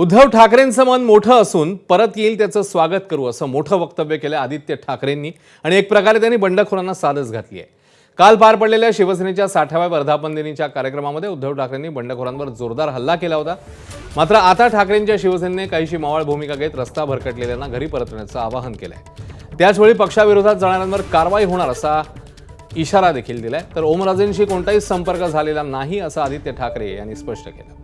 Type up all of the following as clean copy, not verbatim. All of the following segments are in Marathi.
उद्धव ठाकरेंचं मन मोठं असून परत येईल त्याचं स्वागत करू असं मोठं वक्तव्य केलं आदित्य ठाकरेंनी आणि एक प्रकारे त्यांनी बंडखोरांना सादच घातली आहे। काल पार पडलेल्या शिवसेनेच्या 60व्या वर्धापन दिनीच्या कार्यक्रमामध्ये उद्धव ठाकरेंनी बंडखोरांवर जोरदार हल्ला केला होता। मात्र आता ठाकरेंच्या शिवसेनेने काहीशी मावळ भूमिका घेत रस्ता भरकटलेल्यांना घरी परतण्याचं आवाहन केलंय। त्याचवेळी पक्षाविरोधात जाणाऱ्यांवर कारवाई होणार असा इशारा देखील दिलाय। तर ओमराजेंशी कोणताही संपर्क झालेला नाही असं आदित्य ठाकरे यांनी स्पष्ट केलं।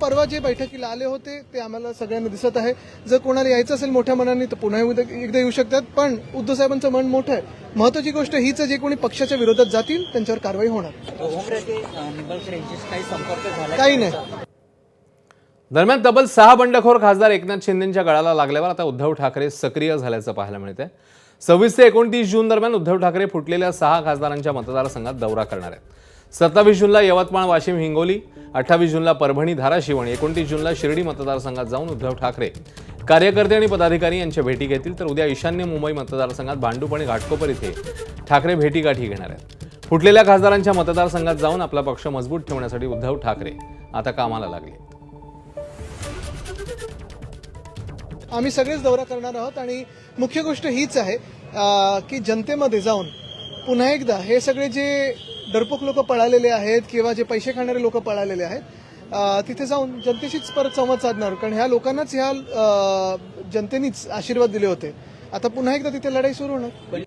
परवा जे बैठकीला आले होते ते आम्हाला सगळ्यांना दिसत आहे। जर कोणाला यायचं असेल मोठ्या मनाने तर पुन्हा एकदा येऊ शकतात, पण उद्धव साहेबांचं मन मोठं आहे। महत्त्वाची गोष्ट हीच आहे, जे कोणी पक्षाच्या विरोधात जातील त्यांच्यावर कारवाई होणार। काही नाही। दरम्यान तब्बल 6 बंडखोर खासदार एकनाथ शिंदेंच्या गळाला लागल्यावर आता उद्धव ठाकरे सक्रिय झाल्याचं पाहायला मिळतंय। 26 ते 29 जून दरम्यान उद्धव ठाकरे फुटलेल्या 6 खासदारांच्या मतदारसंघात दौरा करणार आहेत। 27 जूनला यवतमाळ, वाशिम, हिंगोली, 28 जूनला परभणी, धाराशिव आणि 29 जूनला शिर्डी मतदारसंघात जाऊन उद्धव ठाकरे कार्यकर्ते आणि पदाधिकारी यांच्या भेटी घेतील। तर उद्या ईशान्य मुंबई मतदारसंघात भांडूप आणि घाटकोपर इथे ठाकरे भेटीगाठी घेणार आहेत। फुटलेल्या खासदारांच्या मतदारसंघात जाऊन आपला पक्ष मजबूत ठेवण्यासाठी उद्धव ठाकरे आता कामाला लागले। आम्ही सगळेच दौरा करणार आहोत आणि मुख्य गोष्ट हीच आहे की जनतेमध्ये जाऊन पुन्हा एकदा हे सगळे जे डरपोक लोक पळालेले आहेत किंवा जे पैसे खाणारे लोक पळालेले आहेत तिथे जाऊन जनतेशीच परत संवाद साधणार, कारण ह्या लोकांनाच ह्या जनतेनेच आशीर्वाद दिले होते। आता पुन्हा एकदा तिथे लढाई सुरू होणार।